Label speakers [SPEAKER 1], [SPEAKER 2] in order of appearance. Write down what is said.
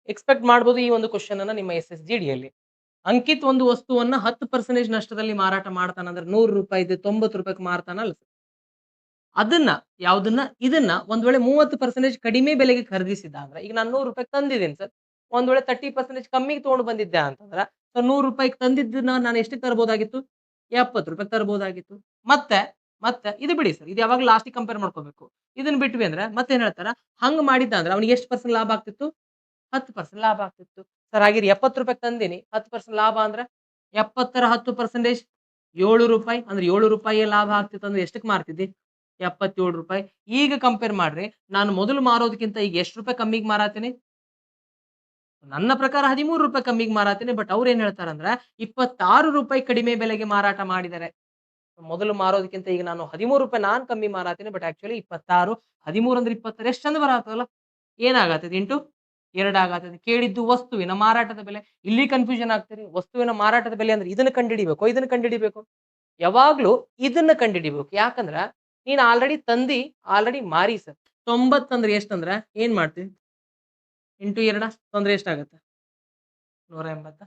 [SPEAKER 1] Expect ಮಾಡ್ಬೋದು ಈ ಒಂದು ಕ್ವೆಶ್ಚನ್ ಅನ್ನ ನಿಮ್ಮ SSGDಯಲ್ಲಿ. ಅಂಕಿತ್ ಒಂದು ವಸ್ತುವನ್ನ 10% ನಷ್ಟದಲ್ಲಿ ಮಾರಾಟ ಮಾಡ್ತಾನಂದ್ರೆ ₹100 ₹90 ಮಾರ್ತಾನಲ್ಲ ಅದನ್ನ ಯಾವ್ದನ್ನ ಇದನ್ನ ಒಂದ್ ವೇಳೆ 30% ಕಡಿಮೆ ಬೆಲೆಗೆ ಖರೀದಿಸಿದ ಅಂದ್ರೆ ಈಗ ನಾನು ₹100 ತಂದಿದ್ದೀನಿ ಸರ್. ಒಂದ್ ವೇಳೆ 30% ಕಮ್ಮಿಗೆ ತಗೊಂಡು ಬಂದಿದ್ದೆ ಅಂತಂದ್ರ ಸೊ ₹100 ತಂದಿದ್ದನ್ನ ನಾನು ಎಷ್ಟಕ್ಕೆ ತರಬಹುದಾಗಿತ್ತು? ₹70 ತರಬಹುದಾಗಿತ್ತು. ಮತ್ತೆ ಮತ್ತೆ ಇದು ಬಿಡಿ ಸರ್. ಇದು ಯಾವಾಗ್ಲೂ ಲಾಸ್ಟಿಗೆ ಕಂಪೇರ್ ಮಾಡ್ಕೋಬೇಕು. ಇದನ್ನ ಬಿಟ್ವಿ ಅಂದ್ರೆ ಮತ್ತೇನ್ ಹೇಳ್ತಾರ? ಹಂಗ್ ಮಾಡಿದ್ದ ಅಂದ್ರೆ ಅವನಿಗೆ ಎಷ್ಟು ಪರ್ಸೆಂಟ್ ಲಾಭ ಆಗ್ತಿತ್ತು? 10% ಲಾಭ ಆಗ್ತಿತ್ತು. ಸರ್ ಹಾಗಿದ್ರೆ ₹70 ತಂದೀನಿ 10% ಲಾಭ ಅಂದ್ರೆ 70ರ 10% ₹7 ಅಂದ್ರೆ ₹7 ಲಾಭ ಆಗ್ತಿತ್ತು ಅಂದ್ರೆ ಎಷ್ಟಕ್ಕೆ ಮಾರ್ತಿದ್ದಿ? ₹77. ಈಗ ಕಂಪೇರ್ ಮಾಡ್ರಿ. ನಾನು ಮೊದಲು ಮಾರೋದಕ್ಕಿಂತ ಈಗ ಎಷ್ಟು ರೂಪಾಯಿ ಕಮ್ಮಿಗೆ ಮಾರಾತೀನಿ? ನನ್ನ ಪ್ರಕಾರ ₹13 ಕಮ್ಮಿಗೆ ಮಾರಾತೀನಿ. ಬಟ್ ಅವ್ರು ಏನ್ ಹೇಳ್ತಾರಂದ್ರೆ ₹26 ಕಡಿಮೆ ಬೆಲೆಗೆ ಮಾರಾಟ ಮಾಡಿದ್ದಾರೆ. ಮೊದಲು ಮಾರೋದಕ್ಕಿಂತ ಈಗ ನಾನು ₹13 ನಾನ್ ಕಮ್ಮಿ ಮಾರಾತೀನಿ. ಬಟ್ ಆಕ್ಚುअली 26 13 ಅಂದ್ರೆ 26 ಎಷ್ಟು ಚಂದ ಬರಾತದಲ್ಲ. ಏನಾಗತದೆ ಇಂಟು 2 ಆಗತದೆ. ಕೇಳಿದ್ದು ವಸ್ತುವಿನ ಮಾರಾಟದ ಬೆಲೆ. ಇಲ್ಲಿ ಕನ್ಫ್ಯೂಷನ್ ಆಗ್ತೀರಿ. ವಸ್ತುವಿನ ಮಾರಾಟದ ಬೆಲೆ ಅಂದ್ರೆ ಇದನ್ನ ಕಂಡುಹಿಡಿಬೇಕೋ, ಇದನ್ನ ಕಂಡುಹಿಡಿಬೇಕೋ? ಯಾವಾಗ್ಲೂ ಇದನ್ನ ಕಂಡುಹಿಡಿಬೇಕು. ಯಾಕಂದ್ರ ನೀನ್ ಆಲ್ರೆಡಿ ತಂದಿ, ಆಲ್ರೆಡಿ ಮಾರಿ ಸರ್. 90 ಅಂದ್ರೆ ಎಷ್ಟಂದ್ರ ಏನ್ ಮಾಡ್ತಿ? ಇಂಟು 2 ತಂದ್ರೆ ಎಷ್ಟಾಗತ್ತೆ? 180